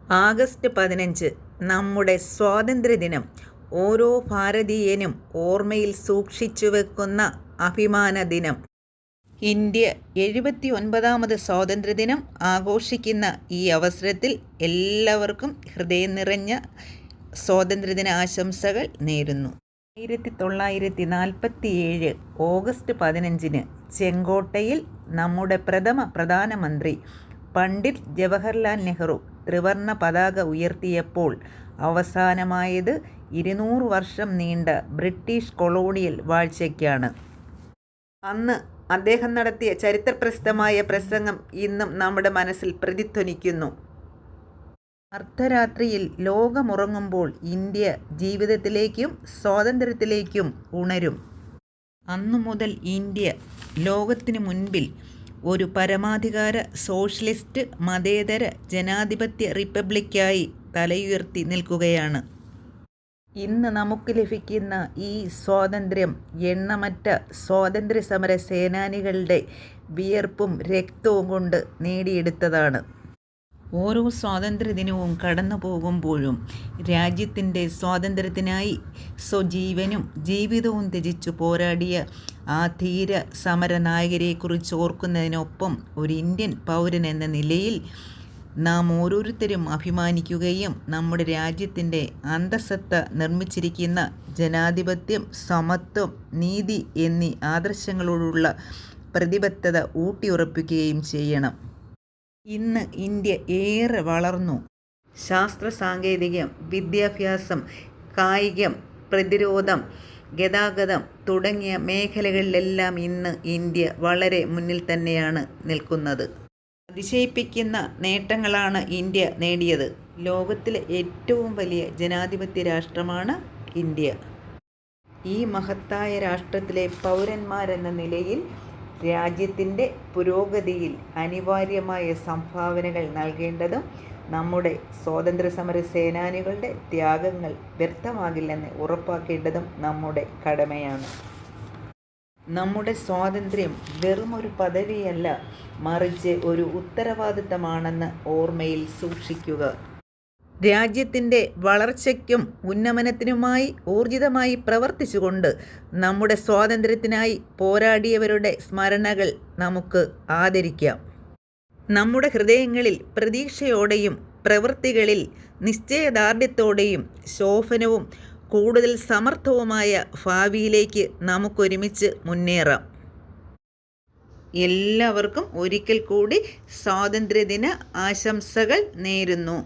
August 15 നമ്മുടെ സ്വാതന്ത്ര്യദിനം. ഓരോ ഭാരതീയനും ഓർമ്മയിൽ സൂക്ഷിച്ചുവെക്കുന്ന അഭിമാന ദിനം. ഇന്ത്യ 79ാമത് സ്വാതന്ത്ര്യദിനം ആഘോഷിക്കുന്ന ഈ അവസരത്തിൽ എല്ലാവർക്കും ഹൃദയം നിറഞ്ഞ സ്വാതന്ത്ര്യദിന ആശംസകൾ നേരുന്നു. 1947 ഓഗസ്റ്റ് 15 ചെങ്കോട്ടയിൽ നമ്മുടെ പ്രഥമ പ്രധാനമന്ത്രി പണ്ഡിറ്റ് ജവഹർലാൽ നെഹ്റു ത്രിവർണ്ണ പതാക ഉയർത്തിയപ്പോൾ അവസാനമായത് 200 വർഷം നീണ്ട ബ്രിട്ടീഷ് കൊളോണിയൽ വാഴ്ചയ്ക്കാണ്. അന്ന് അദ്ദേഹം നടത്തിയ ചരിത്രപ്രസിദ്ധമായ പ്രസംഗം ഇന്നും നമ്മുടെ മനസ്സിൽ പ്രതിധ്വനിക്കുന്നു. അർദ്ധരാത്രിയിൽ ലോകമുറങ്ങുമ്പോൾ ഇന്ത്യ ജീവിതത്തിലേക്കും സ്വാതന്ത്ര്യത്തിലേക്കും ഉണരും. അന്നു മുതൽ ഇന്ത്യ ലോകത്തിനു മുൻപിൽ ഒരു പരമാധികാര സോഷ്യലിസ്റ്റ് മതേതര ജനാധിപത്യ റിപ്പബ്ലിക്കായി തലയുയർത്തി നിൽക്കുകയാണ്. ഇന്ന് നമുക്ക് ലഭിക്കുന്ന ഈ സ്വാതന്ത്ര്യം എണ്ണമറ്റ സ്വാതന്ത്ര്യ സമര സേനാനികളുടെ വിയർപ്പും രക്തവും കൊണ്ട് നേടിയെടുത്തതാണ്. ഓരോ സ്വാതന്ത്ര്യദിനവും കടന്നു പോകുമ്പോഴും രാജ്യത്തിൻ്റെ സ്വാതന്ത്ര്യത്തിനായി സ്വജീവനും ജീവിതവും ത്യജിച്ചു പോരാടിയ ആ ധീര സമരനായകരെക്കുറിച്ച് ഓർക്കുന്നതിനൊപ്പം ഒരു ഇന്ത്യൻ പൗരൻ എന്ന നിലയിൽ നാം ഓരോരുത്തരും അഭിമാനിക്കുകയും നമ്മുടെ രാജ്യത്തിൻ്റെ അന്തഃസത്ത നിർമ്മിച്ചിരിക്കുന്ന ജനാധിപത്യം, സമത്വം, നീതി എന്നീ ആദർശങ്ങളോടുള്ള പ്രതിബദ്ധത ഊട്ടിയുറപ്പിക്കുകയും ചെയ്യണം. ഇന്ന് ഇന്ത്യ ഏറെ വളർന്നു. ശാസ്ത്ര സാങ്കേതികം, വിദ്യാഭ്യാസം, കായികം, പ്രതിരോധം, ഗതാഗതം തുടങ്ങിയ മേഖലകളിലെല്ലാം ഇന്ന് ഇന്ത്യ വളരെ മുന്നിൽ തന്നെയാണ് നിൽക്കുന്നത്. അതിശയിപ്പിക്കുന്ന നേട്ടങ്ങളാണ് ഇന്ത്യ നേടിയത്. ലോകത്തിലെ ഏറ്റവും വലിയ ജനാധിപത്യ രാഷ്ട്രമാണ് ഇന്ത്യ. ഈ മഹത്തായ രാഷ്ട്രത്തിലെ പൗരന്മാരെന്ന നിലയിൽ രാജ്യത്തിൻ്റെ പുരോഗതിയിൽ അനിവാര്യമായ സംഭാവനകൾ നൽകേണ്ടതും നമ്മുടെ സ്വാതന്ത്ര്യ സമര സേനാനികളുടെ ത്യാഗങ്ങൾ വ്യർത്ഥമാകില്ലെന്ന് ഉറപ്പാക്കേണ്ടതും നമ്മുടെ കടമയാണ്. നമ്മുടെ സ്വാതന്ത്ര്യം വെറുമൊരു പദവിയല്ല, മറിച്ച് ഒരു ഉത്തരവാദിത്തമാണെന്ന് ഓർമ്മയിൽ സൂക്ഷിക്കുക. രാജ്യത്തിൻ്റെ വളർച്ചയ്ക്കും ഉന്നമനത്തിനുമായി ഊർജിതമായി പ്രവർത്തിച്ചുകൊണ്ട് നമ്മുടെ സ്വാതന്ത്ര്യത്തിനായി പോരാടിയവരുടെ സ്മരണകൾ നമുക്ക് ആദരിക്കാം. നമ്മുടെ ഹൃദയങ്ങളിൽ പ്രതീക്ഷയോടെയും പ്രവൃത്തികളിൽ നിശ്ചയദാർഢ്യത്തോടെയും ശോഭനവും കൂടുതൽ സമർത്ഥവുമായ ഭാവിയിലേക്ക് നമുക്കൊരുമിച്ച് മുന്നേറാം. എല്ലാവർക്കും ഒരിക്കൽ കൂടി സ്വാതന്ത്ര്യദിന ആശംസകൾ നേരുന്നു.